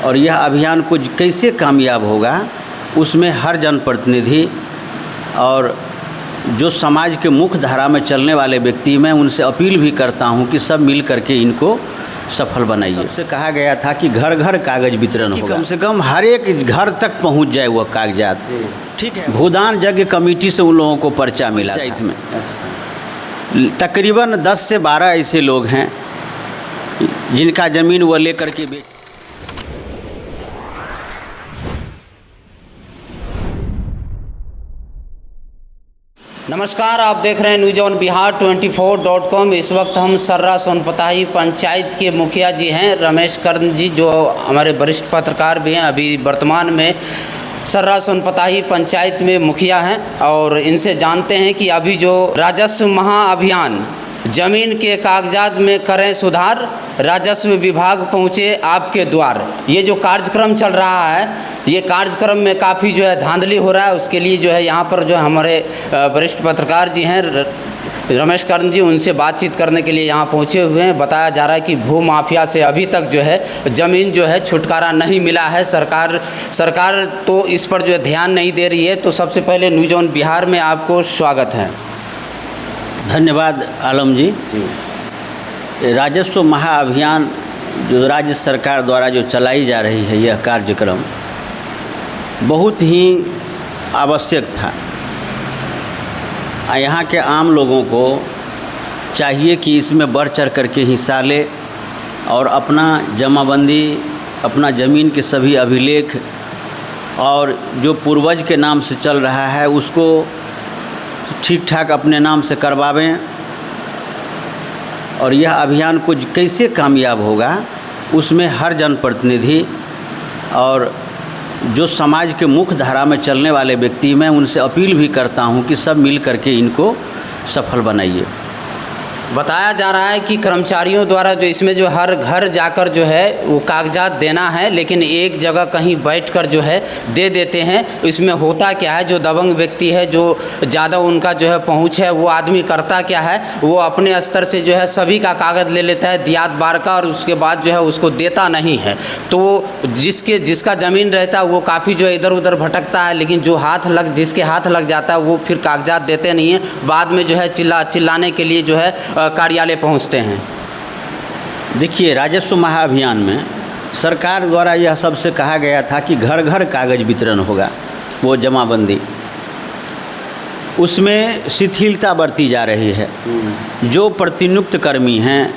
और यह अभियान को कैसे कामयाब होगा उसमें हर जनप्रतिनिधि और जो समाज के मुख्य धारा में चलने वाले व्यक्ति, मैं उनसे अपील भी करता हूं कि सब मिल करके इनको सफल बनाइए। सबसे कहा गया था कि घर घर कागज वितरण होगा, कम से कम हर एक घर तक पहुंच जाए वह कागजात। ठीक है। भूदान यज्ञ कमेटी से उन लोगों को पर्चा मिला पंचायत में। तकरीबन 10 से 12 ऐसे लोग हैं जिनका ज़मीन वो लेकर के बेच। नमस्कार, आप देख रहे हैं न्यूज ऑन बिहार 24.com। इस वक्त हम सर्रा सोनपताही पंचायत के मुखिया जी हैं रमेश कर्ण जी, जो हमारे वरिष्ठ पत्रकार भी हैं, अभी वर्तमान में सर्रा सोनपताही पंचायत में मुखिया हैं। और इनसे जानते हैं कि अभी जो राजस्व महाअभियान ज़मीन के कागजात में करें सुधार, राजस्व विभाग पहुँचे आपके द्वार, ये जो कार्यक्रम चल रहा है, ये कार्यक्रम में काफ़ी जो है धांधली हो रहा है। उसके लिए जो है यहाँ पर जो हमारे वरिष्ठ पत्रकार जी हैं रमेश कर्ण जी, उनसे बातचीत करने के लिए यहाँ पहुँचे हुए हैं। बताया जा रहा है कि भू माफिया से अभी तक जो है ज़मीन जो है छुटकारा नहीं मिला है। सरकार तो इस पर जो है ध्यान नहीं दे रही है। तो सबसे पहले न्यूज ऑन बिहार में आपको स्वागत है। धन्यवाद आलम जी। राजस्व महाअभियान जो राज्य सरकार द्वारा जो चलाई जा रही है, यह कार्यक्रम बहुत ही आवश्यक था। यहाँ के आम लोगों को चाहिए कि इसमें बढ़ चढ़ करके हिस्सा ले और अपना जमाबंदी, अपना ज़मीन के सभी अभिलेख और जो पूर्वज के नाम से चल रहा है उसको ठीक ठाक अपने नाम से करवावें। और यह अभियान को कैसे कामयाब होगा उसमें हर जनप्रतिनिधि और जो समाज के मुख्य धारा में चलने वाले व्यक्ति, मैं उनसे अपील भी करता हूं कि सब मिल करके इनको सफल बनाइए। बताया जा रहा है कि कर्मचारियों द्वारा जो इसमें जो हर घर जाकर जो है वो कागजात देना है, लेकिन एक जगह कहीं बैठकर जो है दे देते हैं। इसमें होता क्या है, जो दबंग व्यक्ति है, जो ज़्यादा उनका जो है पहुंच है, वो आदमी करता क्या है, वो अपने स्तर से जो है सभी का कागज़ ले लेता है दियात बार का, और उसके बाद जो है उसको देता नहीं है। तो जिसका ज़मीन रहता है वो काफ़ी जो है इधर उधर भटकता है, लेकिन जिसके हाथ लग जाता है वो फिर कागजात देते नहीं हैं। बाद में जो है चिल्लाने के लिए जो है कार्यालय पहुंचते हैं। देखिए, राजस्व महाअभियान में सरकार द्वारा यह सबसे कहा गया था कि घर घर कागज वितरण होगा, वो जमाबंदी, उसमें शिथिलता बरती जा रही है। जो प्रतिनियुक्त कर्मी हैं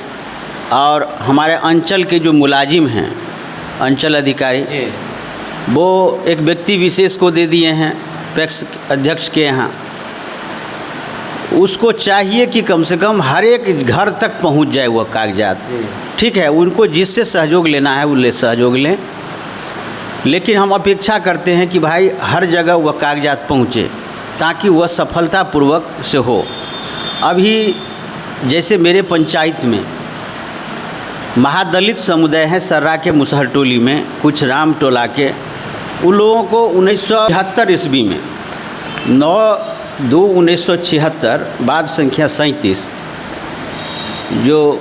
और हमारे अंचल के जो मुलाजिम हैं, अंचल अधिकारी, वो एक व्यक्ति विशेष को दे दिए हैं पैक्स अध्यक्ष के यहाँ। उसको चाहिए कि कम से कम हर एक घर तक पहुंच जाए वह कागजात। ठीक है, उनको जिससे सहयोग लेना है वो सहयोग लें, लेकिन हम अपेक्षा करते हैं कि भाई हर जगह वह कागजात पहुंचे ताकि वह सफलतापूर्वक से हो। अभी जैसे मेरे पंचायत में महादलित समुदाय है सर्रा के मुसहर टोली में, कुछ राम टोला के, उन लोगों को 1976 ईस्वी में 9/2/1976 बाद संख्या 37 जो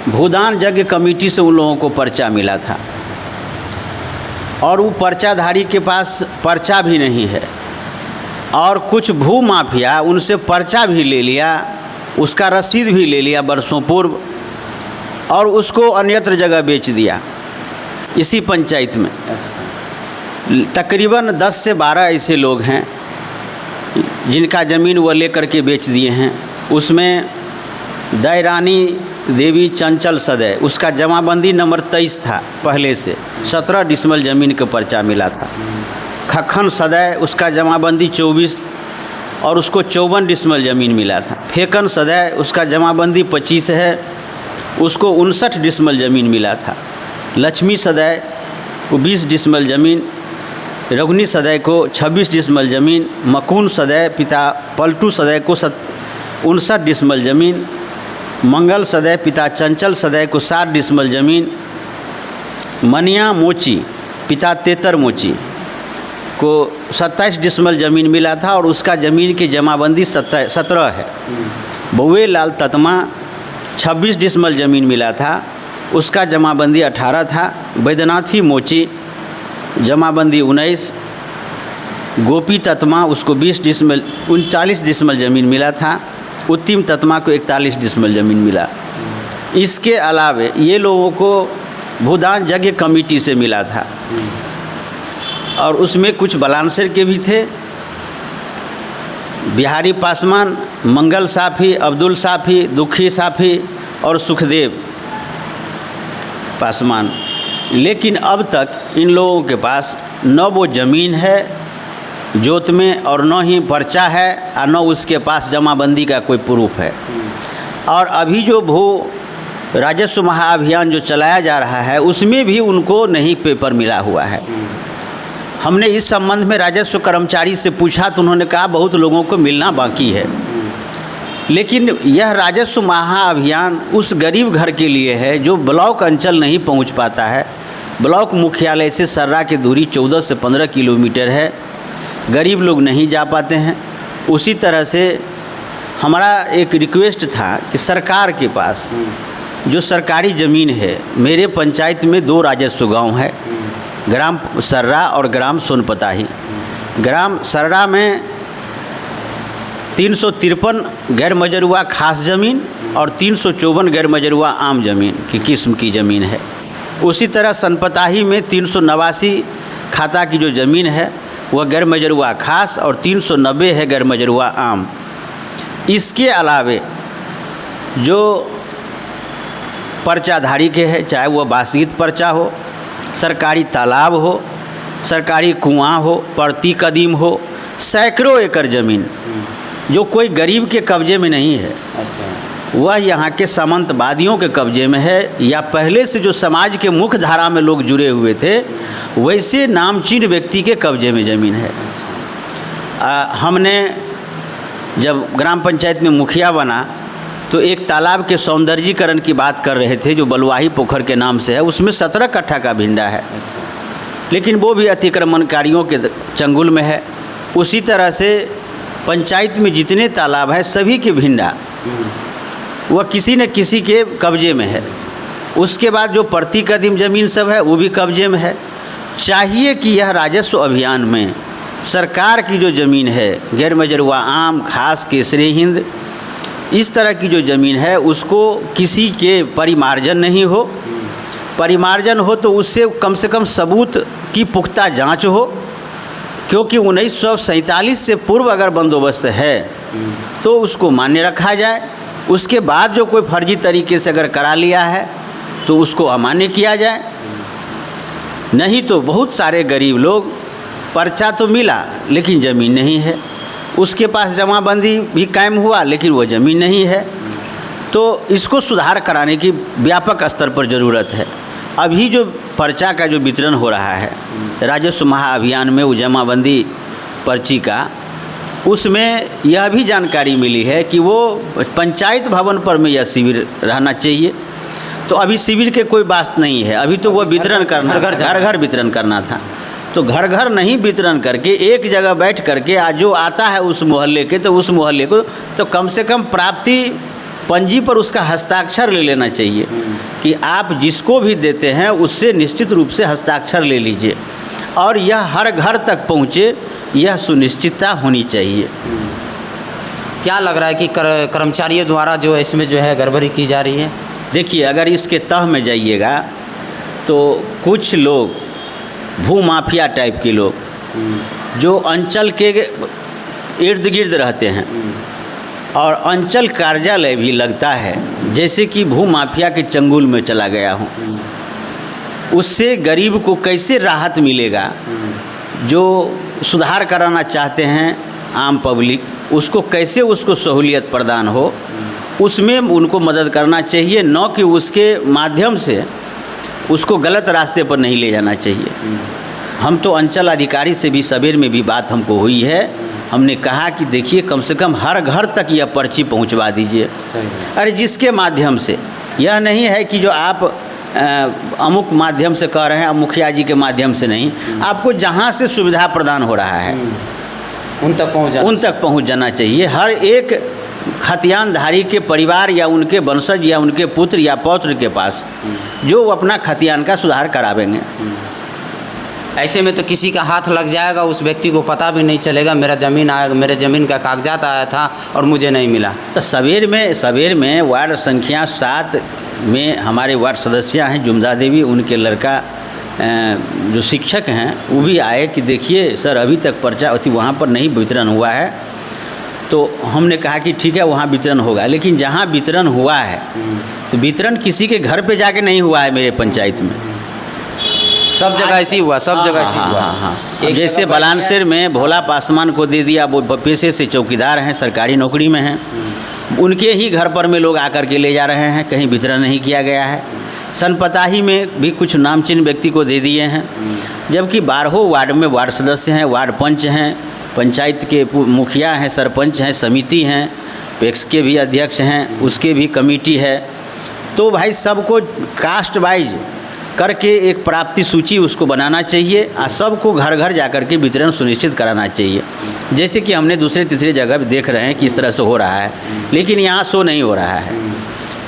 भूदान यज्ञ कमेटी से उन लोगों को पर्चा मिला था। और वो पर्चाधारी के पास पर्चा भी नहीं है, और कुछ भू माफिया उनसे पर्चा भी ले लिया, उसका रसीद भी ले लिया वर्षों पूर्व, और उसको अन्यत्र जगह बेच दिया। इसी पंचायत में तकरीबन 10 से 12 ऐसे लोग हैं जिनका ज़मीन वो लेकर के बेच दिए हैं। उसमें दयरानी देवी चंचल सदै, उसका जमाबंदी नंबर 23 था, पहले से 17 डिसमल ज़मीन का पर्चा मिला था। खखन सदै, उसका जमाबंदी 24 और उसको 54 डिसमल ज़मीन मिला था। फेकन सदै, उसका जमाबंदी 25 है, उसको 59 डिसमल ज़मीन मिला था। लक्ष्मी सदै को 20 डिसमल ज़मीन, रघुनी सदै को 26 डिसमल ज़मीन, मकून सदै पिता पलटू सदै को 59 डिसमल ज़मीन, मंगल सदै पिता चंचल सदै को 60 डिसमल ज़मीन, मनिया मोची पिता तेतर मोची को 27 डिसमल ज़मीन मिला था, और उसका ज़मीन की जमाबंदी 17 है। बउए लाल ततमा 26 डिसमल ज़मीन मिला था, उसका जमाबंदी 18 था। बैद्यनाथी मोची जमाबंदी 19, गोपी तत्मा उसको 20 डिसमल 39 डिसमल ज़मीन मिला था, उत्तिम तत्मा को 41 डिसमल ज़मीन मिला। इसके अलावे ये लोगों को भूदान यज्ञ कमेटी से मिला था और उसमें कुछ बलानसर के भी थे, बिहारी पासवान, मंगल साफ़ी, अब्दुल साफ़ी, दुखी साफ़ी और सुखदेव पासवान। लेकिन अब तक इन लोगों के पास न वो ज़मीन है जोत में और न ही पर्चा है और न उसके पास जमाबंदी का कोई प्रूफ है। और अभी जो भू राजस्व महाअभियान जो चलाया जा रहा है उसमें भी उनको नहीं पेपर मिला हुआ है। हमने इस संबंध में राजस्व कर्मचारी से पूछा तो उन्होंने कहा बहुत लोगों को मिलना बाकी है। लेकिन यह राजस्व महाअभियान उस गरीब घर के लिए है जो ब्लॉक अंचल नहीं पहुंच पाता है। ब्लॉक मुख्यालय से सर्रा की दूरी 14 से 15 किलोमीटर है, गरीब लोग नहीं जा पाते हैं। उसी तरह से हमारा एक रिक्वेस्ट था कि सरकार के पास जो सरकारी ज़मीन है, मेरे पंचायत में 2 राजस्व गांव है, ग्राम सर्रा और ग्राम सोनपताही। ग्राम सर्रा में 353 गैर मजरूआ खास ज़मीन और 354 गैर मजरूआ आम ज़मीन की किस्म की ज़मीन है। उसी तरह सोनपताही में 389 खाता की जो ज़मीन है वह गैर मजरूआ खास और 390 है गैर मजरूआ आम। इसके अलावे जो पर्चाधारी के है, चाहे वह बासगीत पर्चा हो, सरकारी तालाब हो, सरकारी कुआं हो, प्रति कदीम हो, सैकड़ों एकड़ ज़मीन जो कोई गरीब के कब्जे में नहीं है, वह यहाँ के सामंतवादियों के कब्जे में है या पहले से जो समाज के मुख्य धारा में लोग जुड़े हुए थे वैसे नामचीन व्यक्ति के कब्जे में ज़मीन है। हमने जब ग्राम पंचायत में मुखिया बना तो एक तालाब के सौंदर्यीकरण की बात कर रहे थे जो बलवाही पोखर के नाम से है, उसमें 17 कट्ठा का भिंडा है, लेकिन वो भी अतिक्रमणकारियों के चंगुल में है। उसी तरह से पंचायत में जितने तालाब है सभी के भिंडा वह किसी न किसी के कब्जे में है। उसके बाद जो प्रति कदीम ज़मीन सब है वो भी कब्जे में है। चाहिए कि यह राजस्व अभियान में सरकार की जो ज़मीन है, गैर मजरूआ आम, खास, केसरी हिंद, इस तरह की जो ज़मीन है उसको किसी के परिमार्जन नहीं हो। परिमार्जन हो तो उससे कम से कम सबूत की पुख्ता जांच हो, क्योंकि 1947 से पूर्व अगर बंदोबस्त है तो उसको मान्य रखा जाए। उसके बाद जो कोई फर्जी तरीके से अगर करा लिया है तो उसको अमान्य किया जाए। नहीं तो बहुत सारे गरीब लोग, पर्चा तो मिला लेकिन ज़मीन नहीं है, उसके पास जमाबंदी भी कायम हुआ लेकिन वो ज़मीन नहीं है। तो इसको सुधार कराने की व्यापक स्तर पर ज़रूरत है। अभी जो पर्चा का जो वितरण हो रहा है राजस्व महाअभियान में, वो जमाबंदी पर्ची का, उसमें यह भी जानकारी मिली है कि वो पंचायत भवन पर में यह शिविर रहना चाहिए। तो अभी शिविर के कोई बात नहीं है, अभी तो वो वितरण करना, घर घर वितरण करना था। तो घर घर नहीं वितरण करके एक जगह बैठ करके आज जो आता है उस मोहल्ले के, तो उस मोहल्ले को तो कम से कम प्राप्ति पंजी पर उसका हस्ताक्षर ले लेना चाहिए कि आप जिसको भी देते हैं उससे निश्चित रूप से हस्ताक्षर ले लीजिए और यह हर घर तक पहुँचे, यह सुनिश्चितता होनी चाहिए। क्या लग रहा है कि कर्मचारियों द्वारा जो इसमें जो है गड़बड़ी की जा रही है? देखिए, अगर इसके तह में जाइएगा तो कुछ लोग भू माफिया टाइप के लोग जो अंचल के इर्द गिर्द रहते हैं और अंचल कार्यालय भी लगता है जैसे कि भू माफिया के चंगुल में चला गया हूँ, उससे गरीब को कैसे राहत मिलेगा? जो सुधार कराना चाहते हैं आम पब्लिक, उसको कैसे उसको सहूलियत प्रदान हो, उसमें उनको मदद करना चाहिए, न कि उसके माध्यम से उसको गलत रास्ते पर नहीं ले जाना चाहिए। हम तो अंचल अधिकारी से भी सवेर में भी बात हमको हुई है, हमने कहा कि देखिए कम से कम हर घर तक यह पर्ची पहुंचवा दीजिए। अरे जिसके माध्यम से, यह नहीं है कि जो आप अमुक माध्यम से कह रहे हैं, मुखिया जी के माध्यम से नहीं, आपको जहां से सुविधा प्रदान हो रहा है उन तक पहुंच जाना चाहिए। हर एक खतियानधारी के परिवार या उनके वंशज या उनके पुत्र या पौत्र के पास जो अपना खतियान का सुधार करावेंगे। ऐसे में तो किसी का हाथ लग जाएगा, उस व्यक्ति को पता भी नहीं चलेगा मेरा ज़मीन आया, मेरे ज़मीन का कागजात आया था और मुझे नहीं मिला। तो सवेर में वार्ड संख्या 7 में हमारे वार्ड सदस्य हैं जुमदा देवी, उनके लड़का जो शिक्षक हैं वो भी आए कि देखिए सर अभी तक पर्चा अति वहाँ पर नहीं वितरण हुआ है। तो हमने कहा कि ठीक है वहाँ वितरण होगा, लेकिन जहाँ वितरण हुआ है तो वितरण किसी के घर पे जाके नहीं हुआ है मेरे पंचायत में, सब जगह ऐसे ही हुआ, सब जगह ऐसे ही हुआ। हाँ। जैसे बलानसर में भोला पासवान को दे दिया, वो पेशे से चौकीदार हैं, सरकारी नौकरी में हैं, उनके ही घर पर में लोग आकर के ले जा रहे हैं, कहीं वितरण नहीं किया गया है। सनपताही में भी कुछ नामचीन व्यक्ति को दे दिए हैं, जबकि 12 वार्ड में वार्ड सदस्य हैं, वार्ड पंच हैं, पंचायत के मुखिया हैं, सरपंच हैं, समिति हैं, पैक्स के भी अध्यक्ष हैं, उसके भी कमेटी है। तो भाई सबको कास्ट वाइज करके एक प्राप्ति सूची उसको बनाना चाहिए और सबको घर घर जाकर के वितरण सुनिश्चित कराना चाहिए, जैसे कि हमने दूसरे तीसरे जगह भी देख रहे हैं कि इस तरह से हो रहा है, लेकिन यहाँ सो नहीं हो रहा है।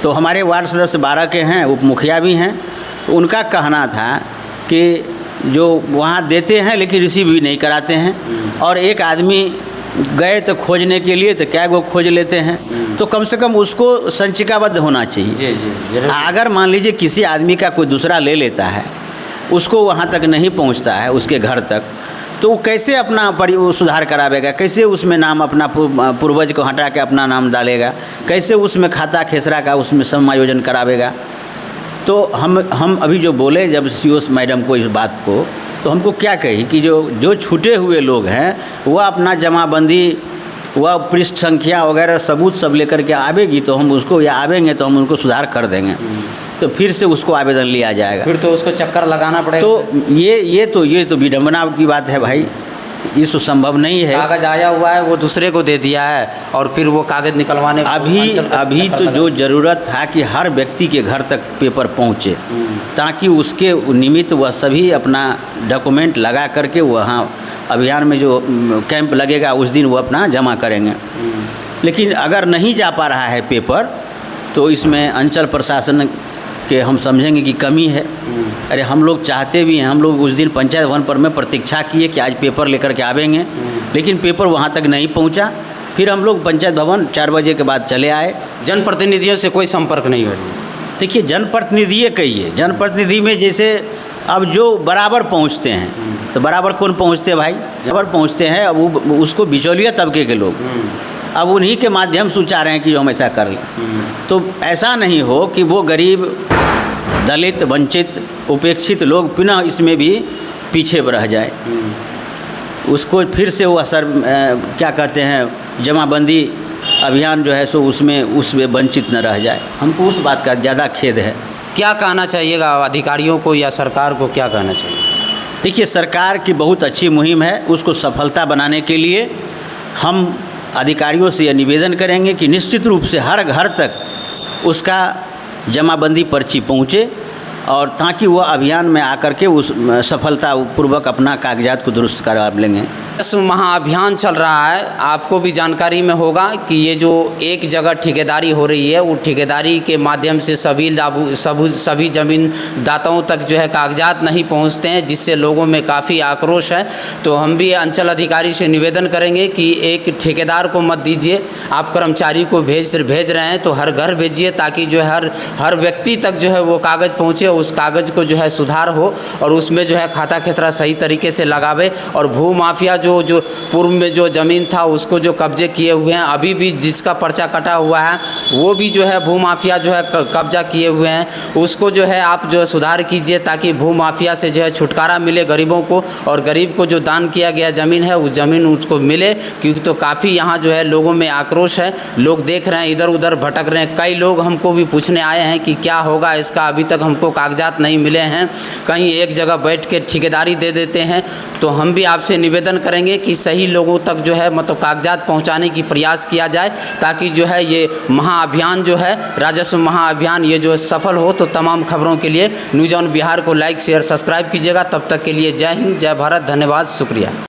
तो हमारे वार्ड सदस्य 12 के हैं, उप मुखिया भी हैं, तो उनका कहना था कि जो वहाँ देते हैं लेकिन रिसीव भी नहीं कराते हैं, और एक आदमी गए तो खोजने के लिए तो क्या वो खोज लेते हैं, तो कम से कम उसको संचिकाबद्ध होना चाहिए। जी। अगर मान लीजिए किसी आदमी का कोई दूसरा ले लेता है, उसको वहाँ तक नहीं पहुँचता है उसके घर तक, तो वो कैसे अपना सुधार करावेगा, कैसे उसमें नाम अपना पूर्वज को हटा के अपना नाम डालेगा, कैसे उसमें खाता खेसरा का उसमें समायोजन करावेगा। तो हम अभी जो बोले जब सीओ मैडम को इस बात को, तो हमको क्या कही कि जो छूटे हुए लोग हैं वह अपना जमाबंदी, वह पृष्ठ संख्या वगैरह सबूत सब लेकर के आवेगी, तो हम उसको या आवेंगे तो हम उनको सुधार कर देंगे, तो फिर से उसको आवेदन लिया जाएगा। फिर तो उसको चक्कर लगाना पड़ेगा। तो ये तो विडम्बना की बात है भाई, ये तो संभव नहीं है। कागज आया हुआ है वो दूसरे को दे दिया है और फिर वो कागज निकलवाने अभी तो जो ज़रूरत था कि हर व्यक्ति के घर तक पेपर पहुँचे, ताकि उसके निमित्त वह सभी अपना डॉक्यूमेंट लगा करके वहाँ अभियान में जो कैंप लगेगा उस दिन वो अपना जमा करेंगे। लेकिन अगर नहीं जा पा रहा है पेपर, तो इसमें अंचल प्रशासन के हम समझेंगे कि कमी है। अरे हम लोग चाहते भी हैं, हम लोग उस दिन पंचायत भवन पर में प्रतीक्षा किए कि आज पेपर लेकर के आवेंगे, लेकिन पेपर वहाँ तक नहीं पहुँचा। फिर हम लोग पंचायत भवन 4 बजे के बाद चले आए। जनप्रतिनिधियों से कोई संपर्क नहीं हो रही। देखिए जनप्रतिनिधि कहिए, जनप्रतिनिधि में जैसे अब जो बराबर पहुँचते हैं, तो बराबर कौन पहुँचते हैं भाई, बराबर पहुँचते हैं अब वो उसको बिचौलिया तबके के लोग, अब उन्हीं के माध्यम से चाह रहे हैं कि हम ऐसा कर लें। तो ऐसा नहीं हो कि वो गरीब, दलित, वंचित, उपेक्षित लोग पुनः इसमें भी पीछे रह जाए, उसको फिर से वो असर क्या कहते हैं जमाबंदी अभियान जो है सो उसमें वंचित न रह जाए। हमको उस बात का ज़्यादा खेद है। क्या कहना चाहिएगा अधिकारियों को या सरकार को, क्या कहना चाहिए? देखिए सरकार की बहुत अच्छी मुहिम है, उसको सफलता बनाने के लिए हम अधिकारियों से यह निवेदन करेंगे कि निश्चित रूप से हर घर तक उसका जमाबंदी पर्ची पहुँचे, और ताकि वह अभियान में आकर के उस सफलतापूर्वक अपना कागजात को दुरुस्त करा लेंगे। इस महाअभियान चल रहा है, आपको भी जानकारी में होगा कि ये जो एक जगह ठेकेदारी हो रही है, वो ठेकेदारी के माध्यम से सभी ज़मीन दाताओं तक जो है कागजात नहीं पहुंचते हैं, जिससे लोगों में काफ़ी आक्रोश है। तो हम भी अंचल अधिकारी से निवेदन करेंगे कि एक ठेकेदार को मत दीजिए, आप कर्मचारी को भेज रहे हैं तो हर घर भेजिए, ताकि जो है हर व्यक्ति तक जो है वो कागज़ पहुँचे, उस कागज़ को जो है सुधार हो और उसमें जो है खाता खेसरा सही तरीके से लगावे। और भू माफिया जो पूर्व में जो ज़मीन था उसको जो कब्जे किए हुए हैं, अभी भी जिसका पर्चा कटा हुआ है वो भी जो है भू माफिया जो है कब्जा किए हुए हैं, उसको जो है आप जो सुधार कीजिए, ताकि भू माफिया से जो है छुटकारा मिले गरीबों को, और गरीब को जो दान किया गया ज़मीन है उस ज़मीन उसको मिले। क्योंकि तो काफ़ी यहाँ जो है लोगों में आक्रोश है, लोग देख रहे हैं इधर उधर भटक रहे हैं। कई लोग हमको भी पूछने आए हैं कि क्या होगा इसका, अभी तक हमको कागजात नहीं मिले हैं, कहीं एक जगह बैठ के ठेकेदारी दे देते हैं। तो हम भी आपसे निवेदन करेंगे कि सही लोगों तक जो है मतलब कागजात पहुंचाने की प्रयास किया जाए, ताकि जो है ये महाअभियान जो है राजस्व महाअभियान ये जो है सफल हो। तो तमाम खबरों के लिए न्यूज़ ऑन बिहार को लाइक शेयर सब्सक्राइब कीजिएगा। तब तक के लिए जय हिंद, जय भारत, धन्यवाद, शुक्रिया।